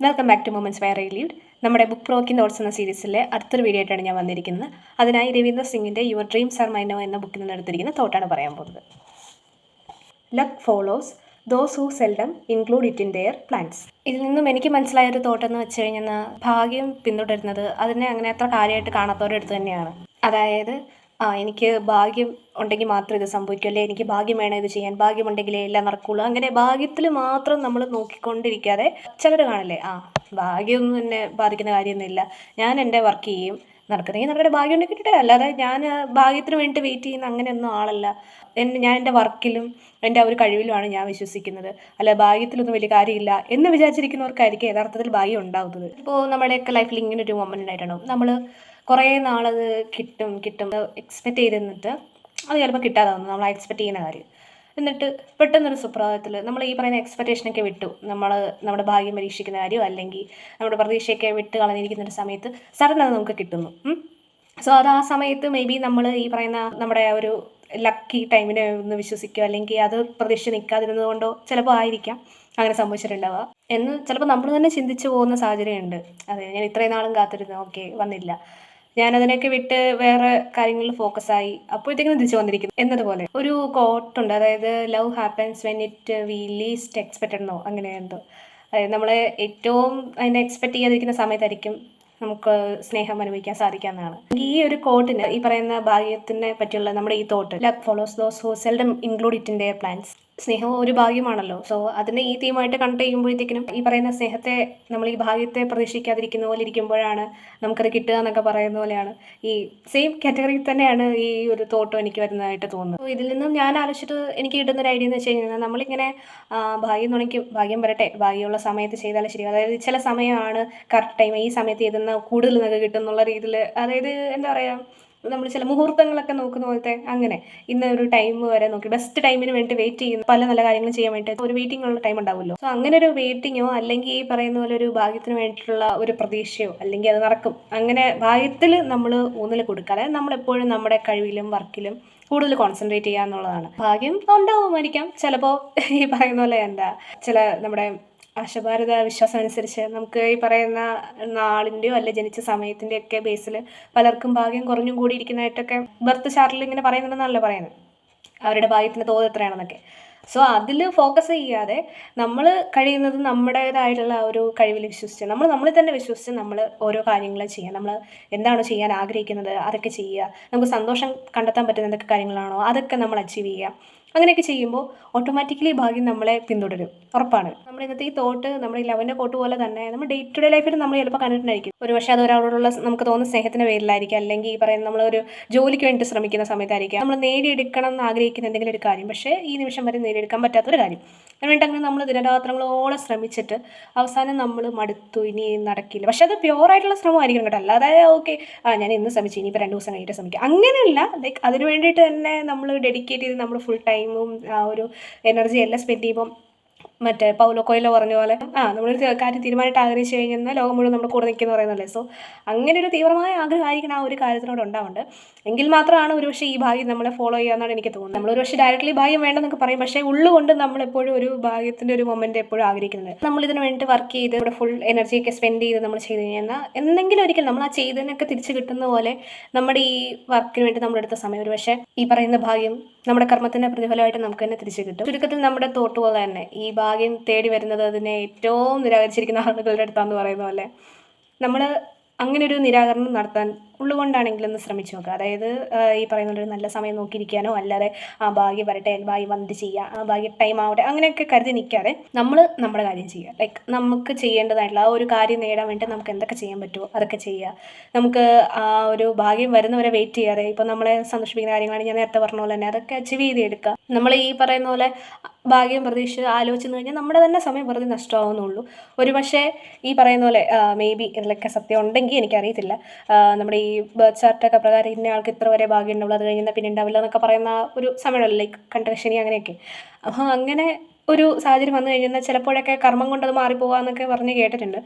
Welcome back to moments where I lead. നമ്മുടെ book provoking thoughts എന്ന സീരീസിലെ അടുത്തൊരു വീഡിയോ ആയിട്ടാണ് ഞാൻ വന്നിരിക്കുന്നത്. അതിനായി രവീന്ദ്ര സിംഗിൻ്റെ your dreams are mine now എന്ന ബുക്കിൽ നിന്ന് എടുത്തിരിക്കുന്ന തോട്ടാണ് പറയാൻ പോകുന്നത്. Luck follows those who seldom include it in their plans. ഇതിൽ നിന്നും എനിക്ക് മനസ്സിലായൊരു തോട്ടെന്ന് വെച്ച് കഴിഞ്ഞാൽ ഭാഗ്യം പിന്തുടരുന്നത് അതിനെ അങ്ങനെ അത്ര കാര്യമായിട്ട് കാണാത്തവരുടെ അടുത്ത് തന്നെയാണ്. അതായത് എനിക്ക് ഭാഗ്യം ഉണ്ടെങ്കിൽ മാത്രം ഇത് സംഭവിക്കും, അല്ലെ എനിക്ക് ഭാഗ്യം വേണം ഇത് ചെയ്യാൻ, ഭാഗ്യമുണ്ടെങ്കിലേ എല്ലാം നടക്കുള്ളൂ, അങ്ങനെ ഭാഗ്യത്തിൽ മാത്രം നമ്മൾ നോക്കിക്കൊണ്ടിരിക്കാതെ ചിലർ കാണില്ലേ, ഭാഗ്യമൊന്നും എന്നെ ബാധിക്കുന്ന കാര്യമൊന്നുമില്ല, ഞാൻ എൻ്റെ വർക്ക് ചെയ്യും, നടക്കുന്നെങ്കിൽ നടക്കട്ടെ, ഭാഗ്യം ഉണ്ടെങ്കിൽ കിട്ടട്ടെ, അല്ലാതെ ഞാൻ ഭാഗ്യത്തിന് വേണ്ടി വെയിറ്റ് ചെയ്യുന്ന അങ്ങനെയൊന്നും ആളല്ല. ഞാൻ എൻ്റെ വർക്കിലും എൻ്റെ ഒരു കഴിവിലുമാണ് ഞാൻ വിശ്വസിക്കുന്നത്. അല്ല ഭാഗ്യത്തിലൊന്നും വലിയ കാര്യമില്ല എന്ന് വിചാരിച്ചിരിക്കുന്നവർക്കായിരിക്കും യഥാർത്ഥത്തിൽ ഭാഗ്യം ഉണ്ടാകുന്നത്. ഇപ്പോൾ നമ്മുടെയൊക്കെ ലൈഫിൽ ഇങ്ങനെ ഒരു മൊമെൻ്റ് ഉണ്ടായിട്ടുണ്ടാവും. നമ്മൾ കുറേ നാളത് കിട്ടും എക്സ്പെക്റ്റ് ചെയ്ത് നിന്നിട്ട് അത് ചിലപ്പോൾ കിട്ടാതാവുന്നു, നമ്മൾ എക്സ്പെക്റ്റ് ചെയ്യുന്ന കാര്യം. എന്നിട്ട് പെട്ടെന്നൊരു സുപ്രഭാതത്തിൽ നമ്മൾ ഈ പറയുന്ന എക്സ്പെക്റ്റേഷനൊക്കെ വിട്ടു, നമ്മുടെ ഭാഗ്യം പരീക്ഷിക്കുന്ന കാര്യം അല്ലെങ്കിൽ നമ്മുടെ പ്രതീക്ഷയൊക്കെ വിട്ട് കളഞ്ഞിരിക്കുന്ന ഒരു സമയത്ത് സഡൻ അത് നമുക്ക് കിട്ടുന്നു. സോ അത് ആ സമയത്ത് മേ ബി നമ്മൾ ഈ പറയുന്ന നമ്മുടെ ഒരു ലക്കി ടൈമിനെ ഒന്ന് വിശ്വസിക്കുക, അല്ലെങ്കിൽ അത് പ്രതീക്ഷ നിൽക്കാതിരുന്നത് കൊണ്ടോ ചിലപ്പോൾ ആയിരിക്കാം അങ്ങനെ സംഭവിച്ചിട്ടുണ്ടാവുക എന്ന് ചിലപ്പോൾ നമ്മൾ തന്നെ ചിന്തിച്ചു പോകുന്ന സാഹചര്യമുണ്ട്. അതെ, ഞാൻ ഇത്രയും നാളും കാത്തിരുന്നു, ഓക്കെ വന്നില്ല, ഞാനതിനൊക്കെ വിട്ട് വേറെ കാര്യങ്ങളിൽ ഫോക്കസായി, അപ്പോഴത്തേക്കും തിരിച്ചു വന്നിരിക്കുന്നു എന്നതുപോലെ ഒരു കോട്ടുണ്ട്. അതായത് love happens when it we least expected എന്നോ അങ്ങനെ എന്തോ. അതായത് നമ്മൾ ഏറ്റവും അതിനെ എക്സ്പെക്റ്റ് ചെയ്യാതിരിക്കുന്ന സമയത്തായിരിക്കും നമുക്ക് സ്നേഹം അനുഭവിക്കാൻ സാധിക്കാവുന്നതാണ്. ഈ ഒരു കോട്ടിന് ഈ പറയുന്ന ഭാഗ്യത്തിനെ പറ്റിയുള്ള നമ്മുടെ ഈ thought, luck follows those who seldom include it in their plans. സ്നേഹം ഒരു ഭാഗ്യമാണല്ലോ. സോ അതിനെ ഈ തീമായിട്ട് കണക്ട് ചെയ്യുമ്പോഴത്തേക്കിനും ഈ പറയുന്ന സ്നേഹത്തെ നമ്മൾ ഈ ഭാഗ്യത്തെ പ്രതീക്ഷിക്കാതിരിക്കുന്ന പോലെ ഇരിക്കുമ്പോഴാണ് നമുക്കത് കിട്ടുക എന്നൊക്കെ പറയുന്ന പോലെയാണ്. ഈ സെയിം കാറ്റഗറിയിൽ തന്നെയാണ് ഈ ഒരു തോട്ടും എനിക്ക് വരുന്നതായിട്ട് തോന്നുന്നത്. അപ്പോൾ ഇതിൽ നിന്നും ഞാൻ ആലോചിച്ചിട്ട് എനിക്ക് കിട്ടുന്ന ഒരു ഐഡിയ എന്ന് വെച്ച് കഴിഞ്ഞാൽ, നമ്മളിങ്ങനെ ഭാഗ്യം തുണയ്ക്കും, ഭാഗ്യം വരട്ടെ, ഭാഗ്യമുള്ള സമയത്ത് ചെയ്താലും ശരി, അതായത് ചില സമയമാണ് കറക്റ്റ് ടൈം, ഈ സമയത്ത് ചെയ്തുന്ന കൂടുതൽ നമുക്ക് കിട്ടും എന്നുള്ള രീതിയിൽ, അതായത് എന്താ പറയുക, നമ്മൾ ചില മുഹൂർത്തങ്ങളൊക്കെ നോക്കുന്ന പോലത്തെ അങ്ങനെ ഇന്ന ഒരു ടൈം വരെ നോക്കി ബെസ്റ്റ് ടൈമിന് വേണ്ടി വെയിറ്റ് ചെയ്യുന്ന പല നല്ല കാര്യങ്ങളും ചെയ്യാൻ വേണ്ടി ഒരു വെയിറ്റിംഗ് ഉള്ള ടൈം ഉണ്ടാവുമല്ലോ. സോ അങ്ങനെ ഒരു വെയിറ്റിങ്ങോ അല്ലെങ്കിൽ ഈ പറയുന്ന പോലെ ഒരു ഭാഗ്യത്തിന് വേണ്ടിയിട്ടുള്ള ഒരു പ്രതീക്ഷയോ അല്ലെങ്കിൽ അത് നടക്കും, അങ്ങനെ ഭാഗ്യത്തിൽ നമ്മൾ ഊന്നൽ കൊടുക്കാതെ നമ്മളെപ്പോഴും നമ്മുടെ കഴിവിലും വർക്കിലും കൂടുതൽ കോൺസെൻട്രേറ്റ് ചെയ്യുക എന്നുള്ളതാണ്. ഭാഗ്യം ഉണ്ടാവുമായിരിക്കാം ചിലപ്പോൾ, ഈ പറയുന്ന പോലെ ചില നമ്മുടെ ആശഭാരത വിശ്വാസം അനുസരിച്ച് നമുക്ക് ഈ പറയുന്ന നാളിൻ്റെയോ അല്ലെ ജനിച്ച സമയത്തിൻ്റെ ഒക്കെ ബേസിൽ പലർക്കും ഭാഗ്യം കുറഞ്ഞും കൂടി ഇരിക്കുന്നതായിട്ടൊക്കെ ബർത്ത് ചാർട്ടിൽ ഇങ്ങനെ പറയുന്നുണ്ടെന്നല്ല പറയുന്നത്, അവരുടെ ഭാഗ്യത്തിൻ്റെ തോത് എത്രയാണെന്നൊക്കെ. സോ അതിൽ ഫോക്കസ് ചെയ്യാതെ നമ്മൾ കഴിയുന്നത് നമ്മുടേതായിട്ടുള്ള ഒരു കഴിവിൽ വിശ്വസിച്ച് നമ്മളിൽ തന്നെ വിശ്വസിച്ച് നമ്മൾ ഓരോ കാര്യങ്ങളും ചെയ്യുക. നമ്മൾ എന്താണോ ചെയ്യാൻ ആഗ്രഹിക്കുന്നത് അതൊക്കെ ചെയ്യുക. നമുക്ക് സന്തോഷം കണ്ടെത്താൻ പറ്റുന്ന എന്തൊക്കെ കാര്യങ്ങളാണോ അതൊക്കെ നമ്മൾ അച്ചീവ് ചെയ്യുക. അങ്ങനെയൊക്കെ ചെയ്യുമ്പോൾ ഓട്ടോമാറ്റിക്കലി ഭാഗ്യം നമ്മളെ പിന്തുടരും, ഉറപ്പാണ്. നമ്മൾ ഇന്നത്തെ ഈ തോട്ട് നമ്മുടെ ഈ ലവൻ്റെ കോട്ട് പോലെ തന്നെ നമ്മൾ ഡേ ടു ഡേ ലൈഫിൽ നമ്മൾ ചിലപ്പോൾ കണ്ടിട്ടുണ്ടായിരിക്കും. ഒരു പക്ഷേ അത് ഒരാളോടുള്ള നമുക്ക് തോന്നുന്ന സ്നേഹത്തിൻ്റെ പേരിലായിരിക്കും, അല്ലെങ്കിൽ ഈ പറയുന്ന നമ്മളൊരു ജോലിക്ക് വേണ്ടി ശ്രമിക്കുന്ന സമയത്തായിരിക്കും, നമ്മൾ നേടിയെടുക്കണം എന്ന് ആഗ്രഹിക്കുന്ന എന്തെങ്കിലും ഒരു കാര്യം, പക്ഷേ ഈ നിമിഷം വരെ നേടിയെടുക്കാൻ പറ്റാത്തൊരു കാര്യം. അതിനുവേണ്ടി അങ്ങനെ നമ്മൾ ദിനരാത്രങ്ങളോളം ശ്രമിച്ചിട്ട് അവസാനം നമ്മൾ മടുത്തു, ഇനി നടക്കില്ല. പക്ഷെ അത് പ്യുവറായിട്ടുള്ള ശ്രമമായിരിക്കണം കേട്ടോ, അല്ലാതെ ഓക്കെ ഞാൻ ഇന്ന് ശ്രമിച്ചു ഇനിയിപ്പോൾ 2 ദിവസം കഴിഞ്ഞിട്ട് ശ്രമിക്കുക, അങ്ങനെയല്ല. ലൈക്ക് അതിന് വേണ്ടിയിട്ട് തന്നെ നമ്മൾ ഡെഡിക്കേറ്റ് ചെയ്ത് നമ്മൾ ഫുൾ ടൈമും ആ ഒരു എനർജി എല്ലാം സ്പെൻഡ് ചെയ്യുമ്പം മറ്റേ പൗലോ കൊയ്ലോ പറഞ്ഞ പോലെ നമ്മളൊരു കാര്യം തീരുമാനമായിട്ട് ആഗ്രഹിച്ചു കഴിഞ്ഞാൽ ലോകം മുഴുവൻ നമ്മുടെ കൂടെ നിൽക്കുന്ന പറയുന്നല്ലേ. സോ അങ്ങനെ ഒരു തീവ്രമായ ആഗ്രഹമായിരിക്കണം ആ ഒരു കാര്യത്തിനോട് ഉണ്ടാവേണ്ടത്. എങ്കിൽ മാത്രമാണ് ഒരുപക്ഷെ ഈ ഭാഗ്യം നമ്മളെ ഫോളോ ചെയ്യാന്നാണ് എനിക്ക് തോന്നുന്നത്. നമ്മളൊരു പക്ഷേ ഡയറക്റ്റ്ലി ഭാഗ്യം വേണ്ടെന്നൊക്കെ പറയും, പക്ഷേ ഉള്ളുകൊണ്ട് നമ്മളെപ്പോഴും ഒരു ഭാഗ്യത്തിൻ്റെ ഒരു മൊമെൻറ്റ് എപ്പോഴും ആഗ്രഹിക്കുന്നത്. നമ്മളിതിന് വേണ്ടി വർക്ക് ചെയ്ത് ഇവിടെ ഫുൾ എനർജിയൊക്കെ സ്പെൻഡ് ചെയ്ത് നമ്മൾ ചെയ്ത് കഴിഞ്ഞാൽ എന്തെങ്കിലും ഒരിക്കൽ നമ്മൾ ആ ചെയ്തതിനൊക്കെ തിരിച്ച് കിട്ടുന്ന പോലെ നമ്മുടെ ഈ വർക്കിന് വേണ്ടി നമ്മളെടുത്ത സമയം ഒരു പക്ഷേ ഈ പറയുന്ന ഭാഗ്യം നമ്മുടെ കർമ്മത്തിൻ്റെ പ്രതിഫലമായിട്ട് നമുക്ക് തന്നെ തിരിച്ച് കിട്ടും. ചുരുക്കത്തിൽ നമ്മുടെ തോട്ട് പോലെ തന്നെ ഈ ഭാഗ്യം തേടി വരുന്നത് അതിനെ ഏറ്റവും നിരാകരിച്ചിരിക്കുന്ന ആളുകളുടെ അടുത്താന്ന് പറയുന്ന പോലെ നമ്മൾ അങ്ങനെ ഒരു നിരാകരണം നടത്താൻ ഉള്ളുകൊണ്ടാണെങ്കിലും ഒന്ന് ശ്രമിച്ചു നോക്കുക. അതായത് ഈ പറയുന്ന ഒരു നല്ല സമയം നോക്കിയിരിക്കാനോ അല്ലാതെ ഭാഗ്യം വരട്ടെ, ഭാഗ്യം വന്നിട്ട് ചെയ്യുക, ഭാഗ്യ ടൈം ആവട്ടെ അങ്ങനെയൊക്കെ കരുതി നിൽക്കാതെ നമ്മൾ നമ്മുടെ കാര്യം ചെയ്യുക. ലൈക്ക് നമുക്ക് ചെയ്യേണ്ടതായിട്ടുള്ള ആ ഒരു കാര്യം നേടാൻ വേണ്ടി നമുക്ക് എന്തൊക്കെ ചെയ്യാൻ പറ്റുമോ അതൊക്കെ ചെയ്യുക. നമുക്ക് ആ ഒരു ഭാഗ്യം വരുന്നവരെ വെയിറ്റ് ചെയ്യാതെ, ഇപ്പോൾ നമ്മളെ സന്തോഷിപ്പിക്കുന്ന കാര്യങ്ങളാണ് ഞാൻ നേരത്തെ പറഞ്ഞ പോലെ തന്നെ അതൊക്കെ അച്ചീവ് ചെയ്തെടുക്കുക. നമ്മൾ ഈ പറയുന്ന പോലെ ഭാഗ്യം പ്രതീക്ഷിച്ച് ആലോചിച്ചു കഴിഞ്ഞാൽ നമ്മുടെ തന്നെ സമയം വെറുതെ നഷ്ടമാവുന്നുള്ളൂ. ഒരു പക്ഷേ ഈ പറയുന്ന പോലെ മേ ബി ഇതിലൊക്കെ സത്യം ഉണ്ടെങ്കിൽ എനിക്കറിയത്തില്ല, നമ്മുടെ ഈ ബർത്ത് ചാർട്ടൊക്കെ പ്രകാരം ഇന്ന ആൾക്ക് ഇത്ര വരെ ഭാഗ്യം ഉണ്ടാവുള്ളൂ, അത് കഴിഞ്ഞാൽ പിന്നെ ഉണ്ടാവില്ല എന്നൊക്കെ പറയുന്ന ഒരു സമയമുണ്ടല്ലോ, ലൈക്ക് കണ്ടശനി അങ്ങനെയൊക്കെ. അപ്പോൾ അങ്ങനെ ഒരു സാഹചര്യം വന്നു കഴിഞ്ഞാൽ ചിലപ്പോഴൊക്കെ കർമ്മം കൊണ്ട് അത് മാറിപ്പോകാമെന്നൊക്കെ പറഞ്ഞ് കേട്ടിട്ടുണ്ട്.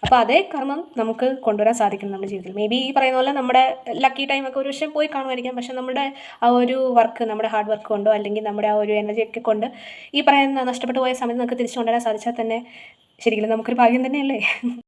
അപ്പോൾ അതേ കർമ്മം നമുക്ക് കൊണ്ടുവരാൻ സാധിക്കണം നമ്മുടെ ജീവിതത്തിൽ. മേ ബി ഈ പറയുന്ന പോലെ നമ്മുടെ ലക്കി ടൈമൊക്കെ ഒരു പക്ഷേ പോയി കാണുമായിരിക്കാം, പക്ഷെ നമ്മുടെ ആ ഒരു വർക്ക്, നമ്മുടെ ഹാർഡ് വർക്ക് കൊണ്ടോ അല്ലെങ്കിൽ നമ്മുടെ ആ ഒരു എനർജിയൊക്കെ കൊണ്ട് ഈ പറയുന്ന നഷ്ടപ്പെട്ടു പോയ സമയത്ത് നമുക്ക് തിരിച്ചു കൊണ്ടുവരാൻ സാധിച്ചാൽ തന്നെ ശരിക്കും നമുക്കൊരു ഭാഗ്യം തന്നെയല്ലേ.